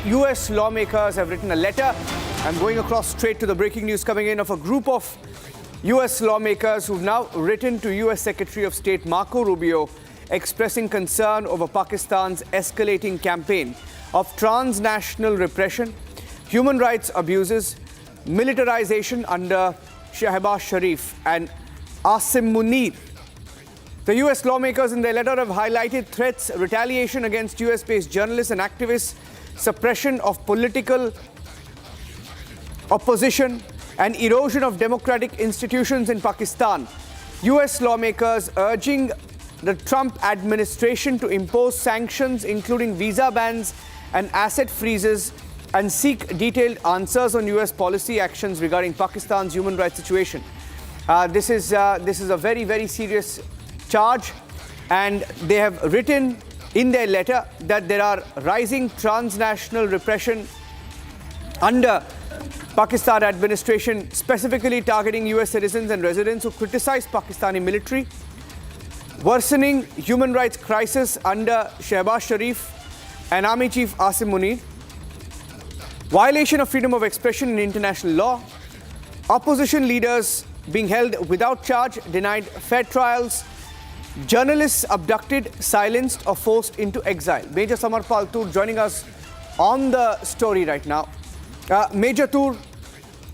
US lawmakers have written a letter. I'm going across straight to the breaking news coming in of a group of US lawmakers who've now written to US Secretary of State Marco Rubio expressing concern over Pakistan's escalating campaign of transnational repression, human rights abuses, militarization under Shehbaz Sharif and Asim Munir. The US lawmakers in their letter have highlighted threats, retaliation against US-based journalists and activists, suppression of political opposition, and erosion of democratic institutions in Pakistan. US lawmakers urging the Trump administration to impose sanctions, including visa bans and asset freezes, and seek detailed answers on US policy actions regarding Pakistan's human rights situation. This is a very, very serious charge, and they have written in their letter that there are rising transnational repression under Pakistan administration, specifically targeting US citizens and residents who criticize Pakistani military, worsening human rights crisis under Shehbaz Sharif and Army Chief Asim Munir, violation of freedom of expression in international law, opposition leaders being held without charge, denied fair trials, journalists abducted, silenced or forced into exile. Major Samar Paltur joining us on the story right now. Major Tur,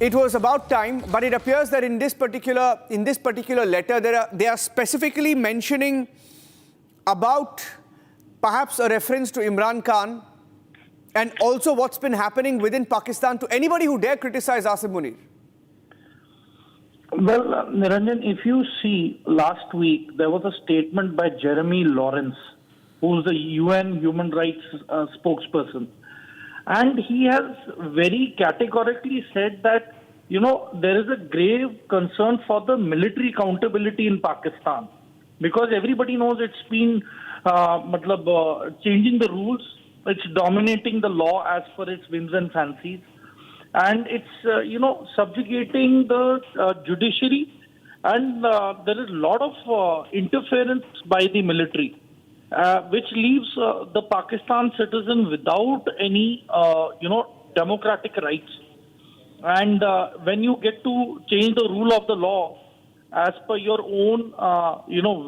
it was about time, but it appears that in this particular letter, they are specifically mentioning about perhaps a reference to Imran Khan and also what's been happening within Pakistan to anybody who dare criticize Asim Munir. Well, Niranjan, if you see, last week there was a statement by Jeremy Lawrence, who's the UN human rights spokesperson. And he has very categorically said that, there is a grave concern for the military accountability in Pakistan. Because everybody knows it's been changing the rules, it's dominating the law as per its whims and fancies. And it's, subjugating the judiciary, and there is a lot of interference by the military, which leaves the Pakistan citizen without any, democratic rights. And when you get to change the rule of the law as per your own,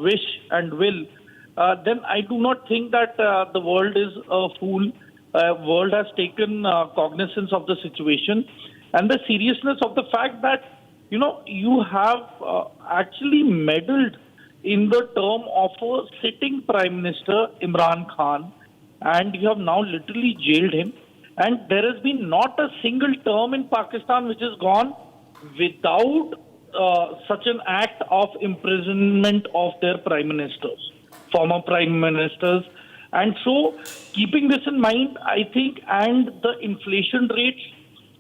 wish and will, then I do not think that the world is a fool. World has taken cognizance of the situation and the seriousness of the fact that, you have actually meddled in the term of a sitting Prime Minister, Imran Khan, and you have now literally jailed him. And there has been not a single term in Pakistan which has gone without such an act of imprisonment of their Prime Ministers, former Prime Ministers. And so, keeping this in mind, I think, and the inflation rates,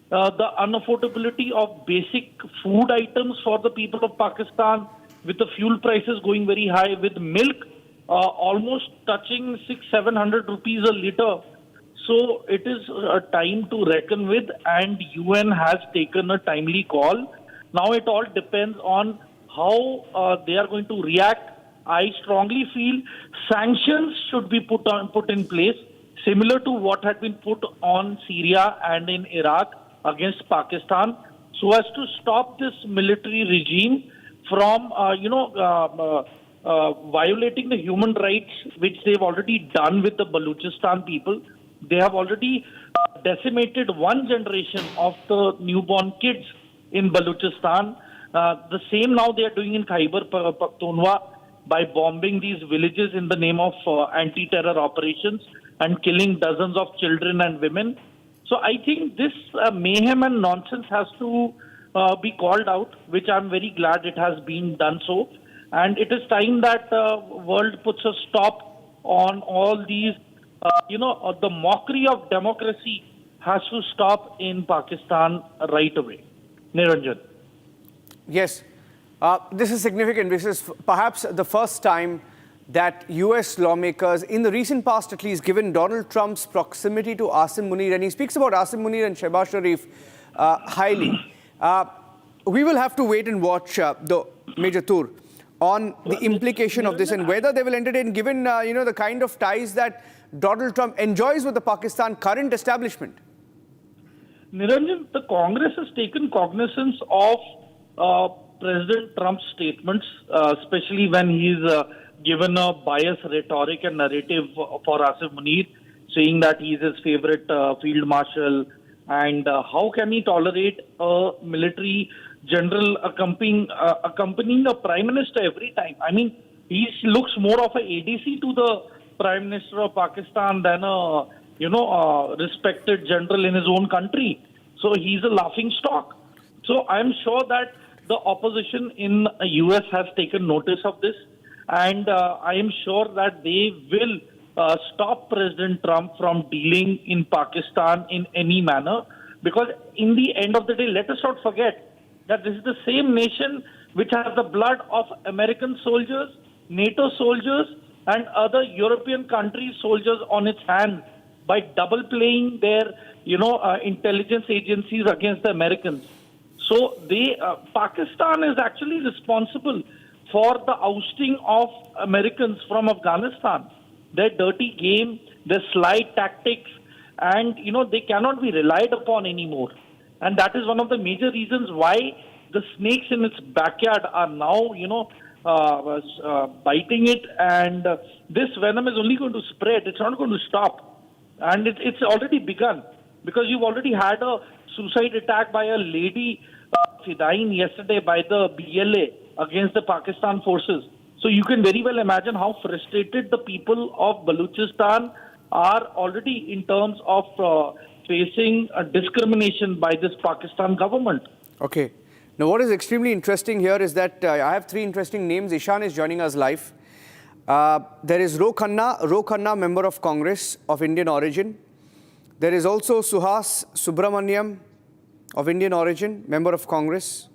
the unaffordability of basic food items for the people of Pakistan, with the fuel prices going very high, with milk almost touching 600-700 rupees a litre. So, it is a time to reckon with, and UN has taken a timely call. Now, it all depends on how they are going to react. I strongly feel sanctions should be put in place, similar to what had been put on Syria and in Iraq against Pakistan, so as to stop this military regime from, violating the human rights, which they've already done with the Balochistan people. They have already decimated one generation of the newborn kids in Balochistan. The same now they are doing in Khyber Pakhtunkhwa, by bombing these villages in the name of anti-terror operations and killing dozens of children and women. So I think this mayhem and nonsense has to be called out, which I'm very glad it has been done so. And it is time that the world puts a stop on all these, the mockery of democracy has to stop in Pakistan right away. Niranjan. Yes. This is significant. This is perhaps the first time that US lawmakers, in the recent past at least, given Donald Trump's proximity to Asim Munir, and he speaks about Asim Munir and Shehbaz Sharif highly. We will have to wait and watch the Major Tur on the implication of this and whether they will entertain, given the kind of ties that Donald Trump enjoys with the Pakistan current establishment? Niranjan, the Congress has taken cognizance of President Trump's statements, especially when he's given a biased rhetoric and narrative for Asif Munir, saying that he's his favorite field marshal, and how can he tolerate a military general accompanying a prime minister every time? I mean, he looks more of a ADC to the Prime Minister of Pakistan than a respected general in his own country. So he's a laughing stock. So I'm sure that the opposition in the US has taken notice of this, and I am sure that they will stop President Trump from dealing in Pakistan in any manner. Because in the end of the day, let us not forget that this is the same nation which has the blood of American soldiers, NATO soldiers, and other European countries' soldiers on its hands by double playing their, intelligence agencies against the Americans. So Pakistan is actually responsible for the ousting of Americans from Afghanistan. Their dirty game, their slide tactics, and they cannot be relied upon anymore. And that is one of the major reasons why the snakes in its backyard are now, biting it, and this venom is only going to spread. It's not going to stop. And it's already begun, because you've already had a suicide attack by a lady Fidain yesterday by the BLA against the Pakistan forces. So you can very well imagine how frustrated the people of Balochistan are already in terms of facing discrimination by this Pakistan government. Okay. Now, what is extremely interesting here is that I have three interesting names. Ishan is joining us live. There is Ro Khanna, member of Congress of Indian origin. There is also Suhas Subramaniam of Indian origin, member of Congress.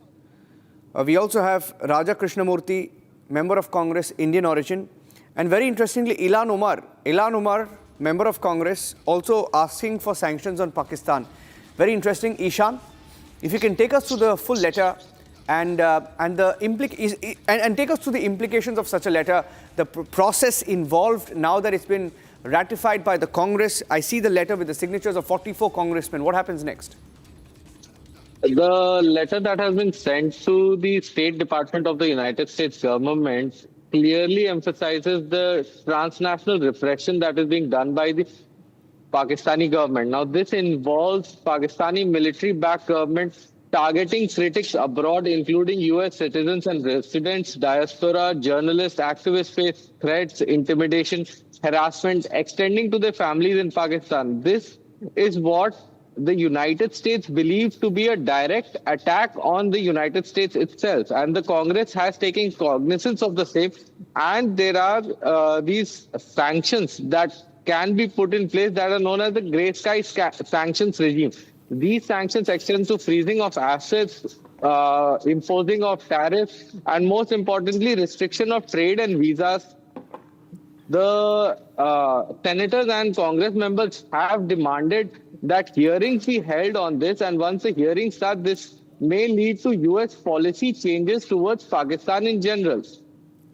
We also have Raja Krishnamurthy, member of Congress, Indian origin. And very interestingly, Ilan Umar, member of Congress, also asking for sanctions on Pakistan. Very interesting. Ishan, if you can take us through the full letter and take us through the implications of such a letter, the process involved now that it's been ratified by the Congress. I see the letter with the signatures of 44 congressmen. What happens next? The letter that has been sent to the State Department of the United States government clearly emphasizes the transnational repression that is being done by the Pakistani government. Now, this involves Pakistani military-backed government targeting critics abroad, including U.S. citizens and residents, diaspora, journalists, activists face threats, intimidation, harassment, extending to their families in Pakistan. This is what the United States believes to be a direct attack on the United States itself. And the Congress has taken cognizance of the same. And there are these sanctions that can be put in place that are known as the Grey Sky sanctions regime. These sanctions extend to freezing of assets, imposing of tariffs, and most importantly, restriction of trade and visas. The senators and Congress members have demanded that hearings be held on this, and once the hearings start, this may lead to U.S. policy changes towards Pakistan in general.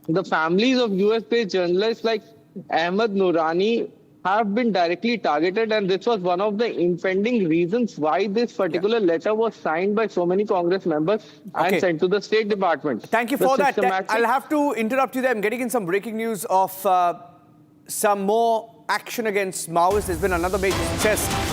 The families of US-based journalists like Ahmed Noorani have been directly targeted, and this was one of the impending reasons why this particular letter was signed by so many Congress members and sent to the State Department. Thank you for that. I'll have to interrupt you there. I'm getting in some breaking news of some more action against Maoists. There's been another major success